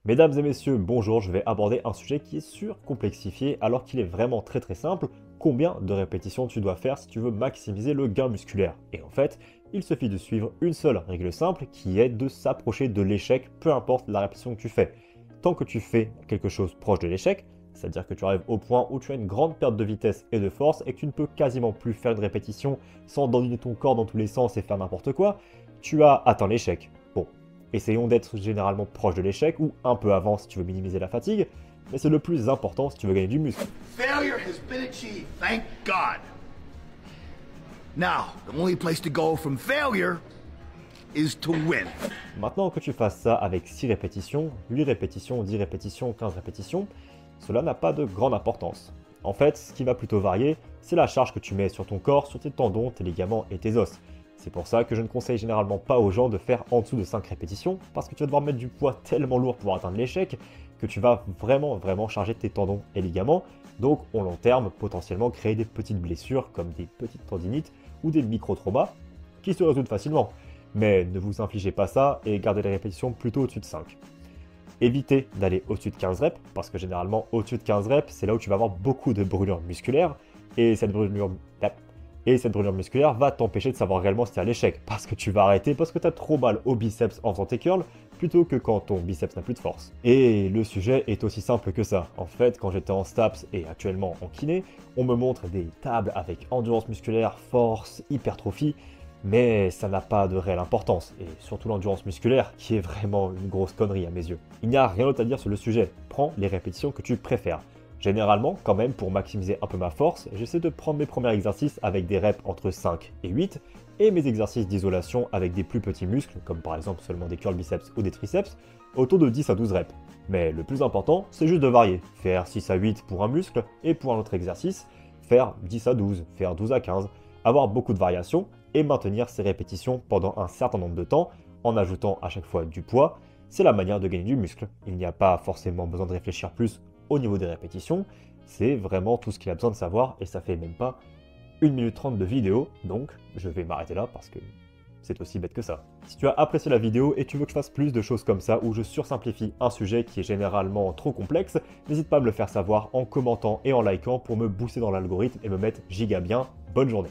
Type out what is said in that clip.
Mesdames et messieurs, bonjour, je vais aborder un sujet qui est surcomplexifié alors qu'il est vraiment très simple. Combien de répétitions tu dois faire si tu veux maximiser le gain musculaire? Et en fait, il suffit de suivre une seule règle simple qui est de s'approcher de l'échec, peu importe la répétition que tu fais. Tant que tu fais quelque chose proche de l'échec, c'est-à-dire que tu arrives au point où tu as une grande perte de vitesse et de force et que tu ne peux quasiment plus faire une répétition sans dandiner ton corps dans tous les sens et faire n'importe quoi, tu as atteint l'échec. Bon, essayons d'être généralement proche de l'échec ou un peu avant si tu veux minimiser la fatigue, mais c'est le plus important si tu veux gagner du muscle. Failure has been achieved, thank God. Now, the only place to go from failure is to win. Maintenant que tu fasses ça avec 6 répétitions, 8 répétitions, 10 répétitions, 15 répétitions, cela n'a pas de grande importance. En fait, ce qui va plutôt varier, c'est la charge que tu mets sur ton corps, sur tes tendons, tes ligaments et tes os. C'est pour ça que je ne conseille généralement pas aux gens de faire en dessous de 5 répétitions, parce que tu vas devoir mettre du poids tellement lourd pour atteindre l'échec, que tu vas vraiment charger tes tendons et ligaments, donc au long terme, potentiellement créer des petites blessures comme des petites tendinites ou des micro-traumas qui se résoudent facilement. Mais ne vous infligez pas ça et gardez les répétitions plutôt au-dessus de 5. Évitez d'aller au-dessus de 15 reps, parce que généralement au-dessus de 15 reps, c'est là où tu vas avoir beaucoup de brûlure musculaire, et cette brûlure musculaire va t'empêcher de savoir réellement si tu es à l'échec, parce que tu vas arrêter parce que tu as trop mal au biceps en faisant tes curls, plutôt que quand ton biceps n'a plus de force. Et le sujet est aussi simple que ça. En fait, quand j'étais en STAPS et actuellement en kiné, on me montre des tables avec endurance musculaire, force, hypertrophie, mais ça n'a pas de réelle importance, et surtout l'endurance musculaire, qui est vraiment une grosse connerie à mes yeux. Il n'y a rien d'autre à dire sur le sujet, prends les répétitions que tu préfères. Généralement, quand même, pour maximiser un peu ma force, j'essaie de prendre mes premiers exercices avec des reps entre 5 et 8, et mes exercices d'isolation avec des plus petits muscles, comme par exemple seulement des curls biceps ou des triceps, autour de 10 à 12 reps. Mais le plus important, c'est juste de varier, faire 6 à 8 pour un muscle, et pour un autre exercice, faire 10 à 12, faire 12 à 15, avoir beaucoup de variations, et maintenir ces répétitions pendant un certain nombre de temps en ajoutant à chaque fois du poids, c'est la manière de gagner du muscle. Il n'y a pas forcément besoin de réfléchir plus au niveau des répétitions, c'est vraiment tout ce qu'il a besoin de savoir et ça fait même pas 1 minute 30 de vidéo, donc je vais m'arrêter là parce que c'est aussi bête que ça. Si tu as apprécié la vidéo et tu veux que je fasse plus de choses comme ça où je sursimplifie un sujet qui est généralement trop complexe, n'hésite pas à me le faire savoir en commentant et en likant pour me booster dans l'algorithme et me mettre giga bien. Bonne journée.